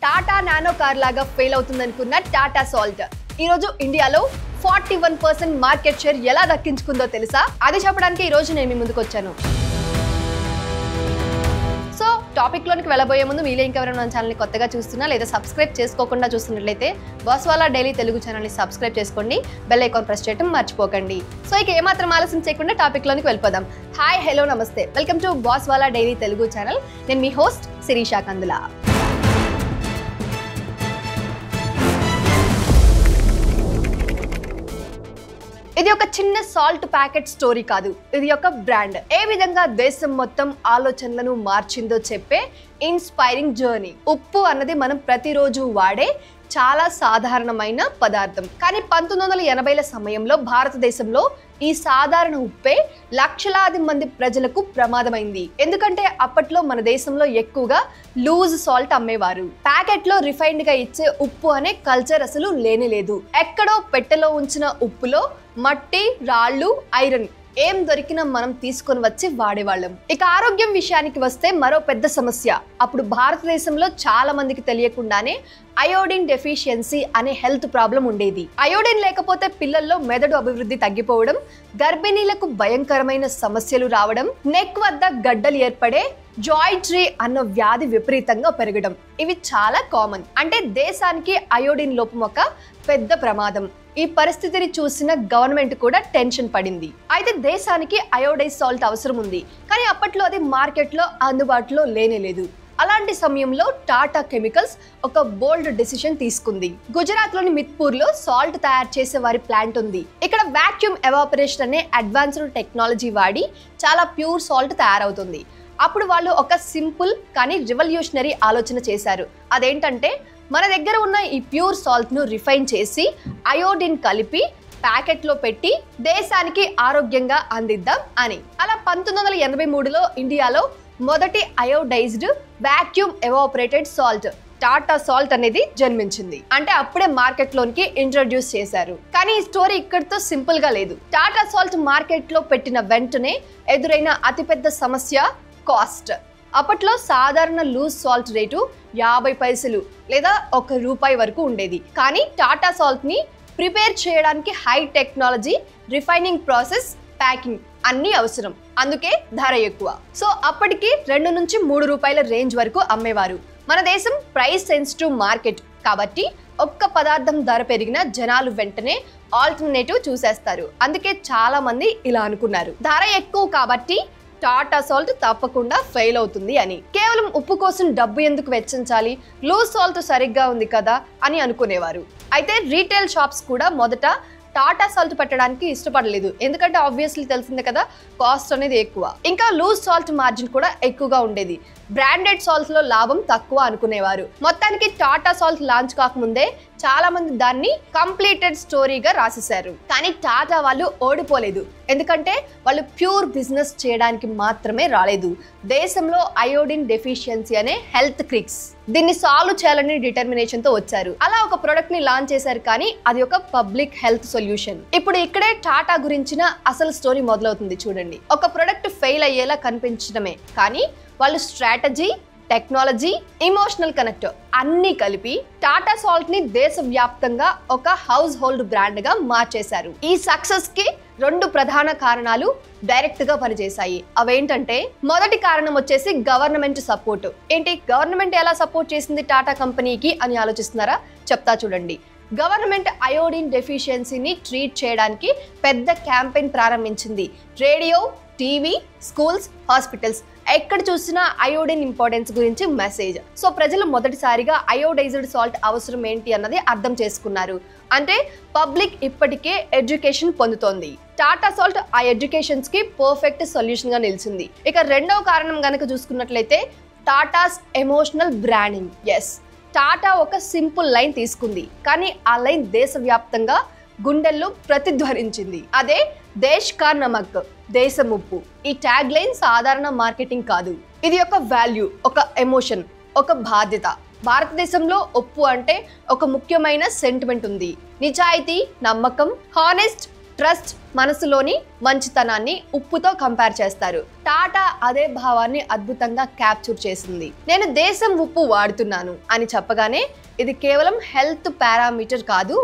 Tata nano car లాగా fail అవుతుందనుకున్న Tata salt ఈ రోజు ఇండియాలో 41% మార్కెట్ షేర్ ఎలా దక్కించుకుందో తెలుసా? అది చెప్పడానికి ఈ రోజు నేను మీ ముందుకు వచ్చాను. సో టాపిక్ లోనికి వెళ్ళబోయే ముందు మీలో ఇంకెవరైనా మన ఛానల్ని కొత్తగా చూస్తున్నా లేదా సబ్స్క్రైబ్ చేసుకోకుండా చూస్తున్నట్లయితే బాస్వాలా డైలీ తెలుగు ఛానల్ని సబ్స్క్రైబ్ చేసుకోండి, బెల్ ఐకాన్ ప్రెస్ చేయడం మర్చిపోకండి. సో ఇక ఏమాత్రం ఆలస్యం చేయకుండా టాపిక్ లోనికి వెళ్ళిపోదాం. హాయ్, హలో, నమస్తే, welcome to Baswala daily Telugu channel. నేను మీ హోస్ట్ శిరీషా కందుల. ఇది ఒక చిన్న సాల్ట్ ప్యాకెట్ స్టోరీ కాదు, ఇది ఒక బ్రాండ్. ఏ విధంగా దేశం మొత్తం ఆలోచనలను మార్చిందో చెప్పే ఇన్స్పైరింగ్ జర్నీ. ఉప్పు అన్నది మనం ప్రతిరోజు వాడే చాలా సాధారణమైన పదార్థం. కానీ 1980ల సమయంలో భారతదేశంలో ఈ సాధారణ ఉప్పే లక్షలాది మంది ప్రజలకు ప్రమాదమైంది. ఎందుకంటే అప్పట్లో మన దేశంలో ఎక్కువగా లూజ్ సాల్ట్ అమ్మేవారు. ప్యాకెట్ లో రిఫైన్డ్ గా ఇచ్చే ఉప్పు అనే కల్చర్ అసలు లేనేలేదు. ఎక్కడో పెట్టెలో ఉంచిన ఉప్పులో మట్టి, రాళ్ళు, ఐరన్ ఏం దొరికినా మనం తీసుకొని వచ్చి వాడేవాళ్ళం. ఇక ఆరోగ్యం విషయానికి వస్తే మరో పెద్ద సమస్య. అప్పుడు భారతదేశంలో చాలా మందికి తెలియకుండానే అయోడిన్ డెఫిషియన్సీ అనే హెల్త్ ప్రాబ్లం ఉండేది. అయోడిన్ లేకపోతే పిల్లల్లో మెదడు అభివృద్ధి తగ్గిపోవడం, గర్భిణీలకు భయంకరమైన సమస్యలు రావడం, నెక్ వద్ద గడ్డలు ఏర్పడే జాయింట్రీ అన్న వ్యాధి విపరీతంగా పెరగడం ఇవి చాలా కామన్. అంటే దేశానికి అయోడిన్ లోపం ఒక పెద్ద ప్రమాదం. ఈ పరిస్థితిని చూసిన గవర్నమెంట్ కూడా టెన్షన్ పడింది. అయితే దేశానికి అయోడైజ్ సాల్ట్ అవసరం ఉంది, కానీ అప్పట్లో అది మార్కెట్లో అందుబాటులో లేనేలేదు. అలాంటి సమయంలో టాటా కెమికల్స్ ఒక బోల్డ్ డెసిషన్ తీసుకుంది. గుజరాత్ లోని మిత్పూర్ లో సాల్ట్ తయారు చేసే వారి ప్లాంట్ ఉంది. ఇక్కడ వాక్యూమ్ ఎవాపరేషన్ అనే అడ్వాన్స్డ్ టెక్నాలజీ వాడి చాలా ప్యూర్ సాల్ట్ తయారవుతుంది. అప్పుడు వాళ్ళు ఒక సింపుల్ కానీ రివల్యూషనరీ ఆలోచన చేశారు. అదేంటంటే మన దగ్గర ఉన్న ఈ ప్యూర్ సాల్ట్ ను రిఫైన్ చేసి అయోడిన్ కలిపి ప్యాకెట్ లో పెట్టి దేశానికి ఆరోగ్యంగా అందిద్దాం అని. అలా 1983లో ఇండియాలో మొదటి iodized vacuum evaporated salt Tata salt అనేది జన్మించింది. అంటే అప్పుడే మార్కెట్ లోనికి ఇంట్రడ్యూస్ చేశారు. కానీ ఈ స్టోరీ ఇక్కడితో సింపుల్ గా లేదు. టాటా సాల్ట్ మార్కెట్ లో పెట్టిన వెంటనే ఎదురైన అతిపెద్ద సమస్య కాస్ట్. అప్పట్లో సాధారణ లూజ్ సాల్ట్ రేటు 50 పైసలు లేదా ₹1 వరకు ఉండేది. కానీ టాటా సాల్ట్ ని ప్రిపేర్ చేయడానికి high technology, refining process, packing అన్నీ అవసరం. అందుకే ధర ఎక్కువ. సో అప్పటికి ₹2 నుంచి ₹3 రేంజ్ వరకు అమ్మేవారు. మన దేశం ప్రైస్ సెన్సిటివ్ మార్కెట్ కాబట్టి ఒక్క పదార్థం ధర పెరిగిన జనాలు వెంటనే ఆల్టర్నేటివ్ చూసేస్తారు. అందుకే చాలా మంది ఇలా అనుకున్నారు, ధర ఎక్కువ కాబట్టి టాటా సాల్ట్ తప్పకుండా ఫెయిల్ అవుతుంది అని. కేవలం ఉప్పు కోసం డబ్బు ఎందుకు వెచ్చించాలి, లూజ్ సాల్ట్ సరిగ్గా ఉంది కదా అని అనుకునేవారు. అయితే రీటైల్ షాప్స్ కూడా మొదట టాటా సాల్ట్ పెట్టడానికి ఇష్టపడలేదు. ఎందుకంటే ఆబ్వియస్లీ తెలిసిందే కదా, కాస్ట్ అనేది ఎక్కువ, ఇంకా లూజ్ సాల్ట్ మార్జిన్ కూడా ఎక్కువగా ఉండేది. బ్రాండెడ్ సాల్ట్ లో లాభం తక్కువ అనుకునేవారు. మొత్తానికి టాటా సాల్ట్ లాంచ్ కాకముందే చాలా మంది దాన్ని కంప్లీటెడ్ స్టోరీగా రాసేశారు. కానీ టాటా వాళ్ళు ఓడిపోలేదు. ఎందుకంటే వాళ్ళు ప్యూర్ బిజినెస్ చేయడానికి మాత్రమే రాలేదు. దేశంలో అయోడిన్ డెఫిషియన్సీ అనే హెల్త్ క్రిక్స్, దీన్ని సాల్వ్ చేయాలని డిటర్మినేషన్ తో వచ్చారు. అలా ఒక ప్రొడక్ట్ ని లాంచ్ చేశారు. కానీ అది ఒక పబ్లిక్ హెల్త్ సొల్యూషన్. ఇప్పుడు ఇక్కడే టాటా గురించిన అసలు స్టోరీ మొదలవుతుంది. చూడండి, ఒక ప్రొడక్ట్ ఫెయిల్ అయ్యేలా కనిపించడమే కానీ వాళ్ళు స్ట్రాటజీ, టెక్నాలజీ, ఇమోషనల్ కనెక్ట్ అన్ని కలిపి టాటా సాల్ట్ ని దేశవ్యాప్తంగా ఒక హౌస్ హోల్డ్ బ్రాండ్ గా మార్చేశారు. ఈ సక్సెస్ కి 2 ప్రధాన కారణాలు డైరెక్ట్ గా పనిచేశాయి. అవేంటంటే, మొదటి కారణం వచ్చేసి గవర్నమెంట్ సపోర్ట్. ఏంటి, గవర్నమెంట్ ఎలా సపోర్ట్ చేసింది టాటా కంపెనీకి అని ఆలోచిస్తున్నారా? చెప్తా చూడండి. గవర్నమెంట్ అయోడిన్ డెఫిషియన్సీని ట్రీట్ చేయడానికి పెద్ద క్యాంపెయిన్ ప్రారంభించింది. రేడియో, టీవీ, స్కూల్స్, హాస్పిటల్స్ ఎక్కడ చూసినా అయోడిన్ ఇంపార్టెన్స్ గురించి మెసేజ్. సో ప్రజలు మొదటిసారిగా అయోడైజ్డ్ సాల్ట్ అవసరం ఏంటి అన్నది అర్థం చేసుకున్నారు. అంటే పబ్లిక్ ఇప్పటికే ఎడ్యుకేషన్ పొందుతోంది. టాటా సాల్ట్ ఆ ఎడ్యుకేషన్స్ కి పర్ఫెక్ట్ సొల్యూషన్ గా నిలిచింది. ఇక రెండవ కారణం గనక చూసుకున్నట్లయితే Tata's emotional branding. Yes, Tata ఒక సింపుల్ లైన్ తీసుకుంది, కానీ ఆ లైన్ దేశవ్యాప్తంగా గుండెల్లో ప్రతిధ్వనించింది. అదే దేశ్ కా నమక్, దేశం ఉప్పు. ఈ ట్యాగ్ లైన్ సాధారణ మార్కెటింగ్ కాదు, ఇది ఒక వాల్యూ, ఒక ఎమోషన్, ఒక బాధ్యత. భారతదేశంలో ఉప్పు అంటే ఒక ముఖ్యమైన సెంటిమెంట్ ఉంది. నిజాయితీ, నమ్మకం, హానెస్ట్, ట్రస్ట్ మనసులోని మంచితనాన్ని ఉప్పుతో కంపేర్ చేస్తారు. టాటా అదే భావాన్ని అద్భుతంగా క్యాప్చర్ చేసింది. నేను దేశం ఉప్పు వాడుతున్నాను అని చెప్పగానే ఇది కేవలం హెల్త్ పారామీటర్ కాదు,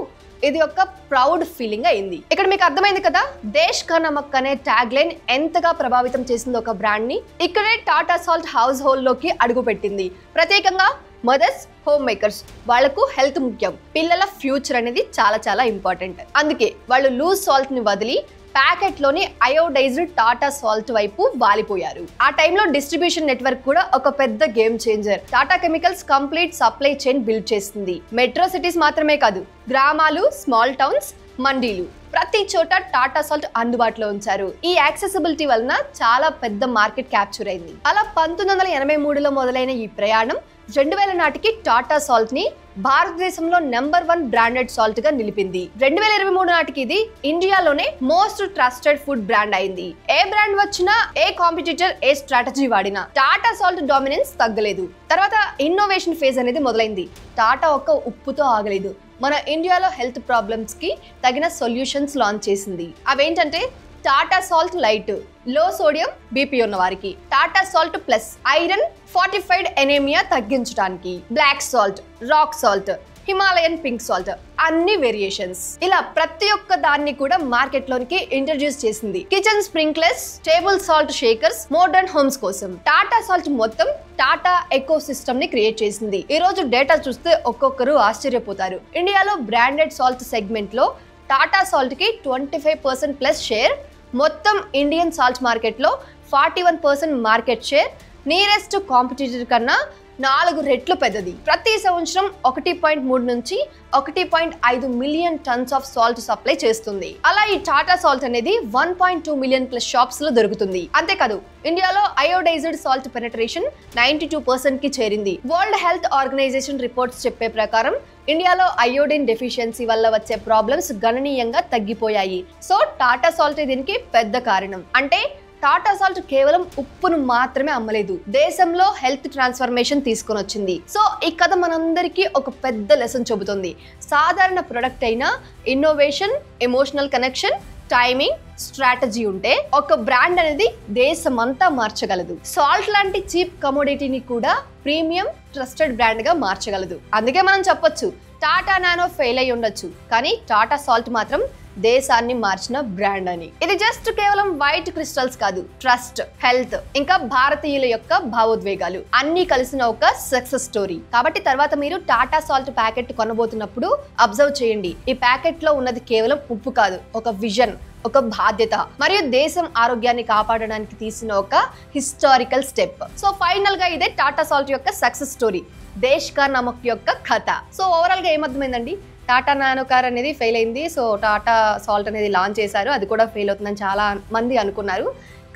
ఇది ఒక ప్రౌడ్ ఫీలింగ్ అయింది. ఇక్కడ మీకు అర్థమైంది కదా, దేశ్ కా నమక్ అనే ట్యాగ్ లైన్ ఎంతగా ప్రభావితం చేసింది ఒక బ్రాండ్ ని. ఇక్కడే టాటా సాల్ట్ హౌస్ హోల్డ్ లోకి అడుగు పెట్టింది. ప్రత్యేకంగా మదర్స్, హోమ్ మేకర్స్, వాళ్లకు హెల్త్ ముఖ్యం, పిల్లల ఫ్యూచర్ అనేది చాలా చాలా ఇంపార్టెంట్. అందుకే వాళ్ళు లూజ్ సాల్ట్ ని వదిలి ప్యాకెట్ లోని అయోడైజ్డ్ టాటా సాల్ట్ వైపు వాలిపోయారు. ఆ టైంలో డిస్ట్రిబ్యూషన్ నెట్వర్క్ కూడా ఒక పెద్ద game changer. Tata chemicals complete supply chain build చేసింది. మెట్రో సిటీస్ మాత్రమే కాదు, గ్రామాలు, స్మాల్ టౌన్స్, మండీలు, ప్రతి చోట టాటా సాల్ట్ అందుబాటులో ఉంచారు. ఈ యాక్సెసిబిలిటీ వలన చాలా పెద్ద మార్కెట్ క్యాప్చర్ అయింది. అలా 1983లో మొదలైన ఈ ప్రయాణం 2000 నాటికి టాటా సాల్ట్ ని భారతదేశంలో నెంబర్ 1 బ్రాండెడ్ సాల్ట్ గా నిలిపింది. 2023 నాటికి ఇది ఇండియాలోనే మోస్ట్ ట్రస్టెడ్ ఫుడ్ బ్రాండ్ అయింది. ఏ బ్రాండ్ వచ్చినా, ఏ కాంపిటీటర్ ఏ స్ట్రాటజీ వాడినా టాటా సాల్ట్ డామినెన్స్ తగ్గలేదు. తర్వాత ఇన్నోవేషన్ ఫేజ్ అనేది మొదలైంది. టాటా ఒక్క ఉప్పుతో ఆగలేదు. మన ఇండియాలో హెల్త్ ప్రాబ్లమ్స్ కి తగిన సొల్యూషన్స్ లాంచ్ చేసింది. అవేంటంటే Tata salt light, low sodium BP ఉన్న వారికి, Tata salt plus, iron fortified anaemia తగ్గించడానికి, black salt, rock salt, Himalayan pink salt, అన్ని వేరియేషన్స్. ఇలా ప్రతి ఒక్క దాన్ని కూడా మార్కెట్ లోనికి ఇంట్రడ్యూస్ చేసింది. Kitchen sprinklers, table salt shakers, modern homes కోసం టాటా సాల్ట్ మొత్తం టాటా ఎకో సిస్టమ్ ని క్రియేట్ చేసింది. ఈ రోజు డేటా చూస్తే ఒక్కొక్కరు ఆశ్చర్యపోతారు. ఇండియాలో బ్రాండెడ్ సాల్ట్ సెగ్మెంట్ లో టాటా సాల్ట్ కి 25% ప్లస్ షేర్, మొత్తం ఇండియన్ సాల్ట్ మార్కెట్ లో 41% మార్కెట్ షేర్, నియరెస్ట్ కాంపిటీటర్ కన్నా 4 రెట్లు పెద్దది. ప్రతి సంవత్సరం 1.3 నుంచి 1.5 million tons of salt supply చేస్తుంది. అలా ఈ టాటా సాల్ట్ అనేది 1.2 మిలియన్ ప్లస్ షాప్స్ లో దొరుకుతుంది. అంతేకాదు, ఇండియాలో అయోడైజ్డ్ సాల్ట్ పెనట్రేషన్ 92% కి చేరింది. వరల్డ్ హెల్త్ ఆర్గనైజేషన్ రిపోర్ట్స్ చెప్పే ప్రకారం ఇండియాలో అయోడిన్ డెఫిషియన్సీ వల్ల వచ్చే ప్రాబ్లమ్స్ గణనీయంగా తగ్గిపోయాయి. సో టాటా సాల్ట్ దీనికి పెద్ద కారణం. అంటే టాటా సాల్ట్ కేవలం ఉప్పును మాత్రమే అమ్మలేదు, దేశంలో హెల్త్ ట్రాన్స్ఫర్మేషన్ తీసుకొని వచ్చింది. సో ఈ కథ మనందరికీ ఒక పెద్ద లెసన్ చెబుతుంది. సాధారణ ప్రొడక్ట్ అయినా innovation, emotional connection, timing, strategy ఉంటే ఒక బ్రాండ్ అనేది దేశమంతా మార్చగలదు. సాల్ట్ లాంటి చీప్ కమోడిటీని కూడా ప్రీమియం ట్రస్టెడ్ బ్రాండ్ గా మార్చగలదు. అందుకే మనం చెప్పొచ్చు, టాటా నానో ఫెయిల్ అయి ఉండొచ్చు, కానీ టాటా సాల్ట్ మాత్రం దేశాన్ని మార్చిన బ్రాండ్ అని. ఇది జస్ట్ కేవలం వైట్ క్రిస్టల్స్ కాదు, ట్రస్ట్, హెల్త్, ఇంకా భారతీయుల యొక్క భావోద్వేగాలు అన్ని కలిసిన ఒక సక్సెస్ స్టోరీ. కాబట్టి తర్వాత మీరు టాటా సాల్ట్ ప్యాకెట్ కొనబోతున్నప్పుడు అబ్జర్వ్ చేయండి, ఈ ప్యాకెట్ లో ఉన్నది కేవలం ఉప్పు కాదు, ఒక విజన్, ఒక బాధ్యత, మరియు దేశం ఆరోగ్యాన్ని కాపాడడానికి తీసిన ఒక హిస్టారికల్ స్టెప్. సో ఫైనల్ గా ఇదే టాటా సాల్ట్ యొక్క సక్సెస్ స్టోరీ, దేశ్ కా నమక్ యొక్క కథ. సో ఓవరాల్ గా ఏమర్థమైందండి, టాటా నానో కార్ అనేది ఫెయిల్ అయింది. సో టాటా సాల్ట్ అనేది లాంచ్ చేశారు, అది కూడా ఫెయిల్ అవుతుందని చాలా మంది అనుకున్నారు.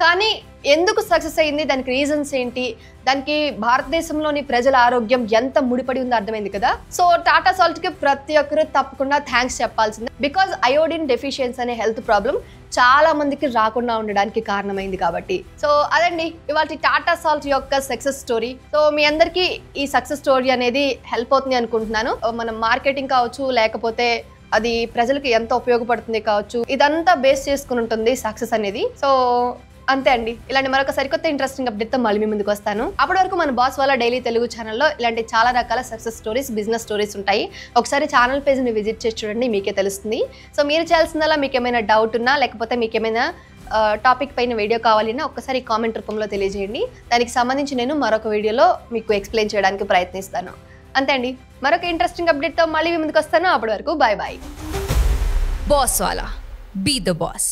కానీ ఎందుకు సక్సెస్ అయింది, దానికి రీజన్స్ ఏంటి, దానికి భారతదేశంలోని ప్రజల ఆరోగ్యం ఎంత ముడిపడి ఉందో అర్థమైంది కదా. సో టాటా సాల్ట్ కి ప్రతి ఒక్కరు తప్పకుండా థ్యాంక్స్ చెప్పాల్సిందే. బికాజ్ అయోడిన్ డెఫిషియన్సీ అనే హెల్త్ ప్రాబ్లం చాలా మందికి రాకుండా ఉండడానికి కారణమైంది కాబట్టి. సో అదండి ఇవాళ టాటా సాల్ట్ యొక్క సక్సెస్ స్టోరీ. సో మీ అందరికీ ఈ సక్సెస్ స్టోరీ అనేది హెల్ప్ అవుతుంది అనుకుంటున్నాను. మనం మార్కెటింగ్ కావచ్చు, లేకపోతే అది ప్రజలకు ఎంత ఉపయోగపడుతుంది కావచ్చు, ఇదంతా బేస్ చేసుకుని ఉంటుంది సక్సెస్ అనేది. సో అంతే అండి, ఇలాంటి మరొక సరికొత్త ఇంట్రెస్టింగ్ అప్డేట్ తో మళ్ళీ మీ ముందుకు వస్తాను. అప్పటి వరకు మన బాస్ వాళ్ళ డైలీ తెలుగు ఛానల్లో ఇలాంటి చాలా రకాల సక్సెస్ స్టోరీస్, బిజినెస్ స్టోరీస్ ఉంటాయి. ఒకసారి ఛానల్ పేజ్ని విజిట్ చేసి చూడండి, మీకే తెలుస్తుంది. సో మీరు చేయాల్సిందల్లా మీకు ఏమైనా డౌట్ ఉన్నా, లేకపోతే మీకు ఏమైనా టాపిక్ పైన వీడియో కావాలన్నా ఒక్కసారి కామెంట్ రూపంలో తెలియజేయండి. దానికి సంబంధించి నేను మరొక వీడియోలో మీకు ఎక్స్ప్లెయిన్ చేయడానికి ప్రయత్నిస్తాను. అంతే అండి, మరొక ఇంట్రెస్టింగ్ అప్డేట్ తో మళ్ళీ మీ ముందుకు వస్తాను. అప్పటి వరకు బాయ్ బాయ్. బాస్ వాలా, బీ ద బాస్.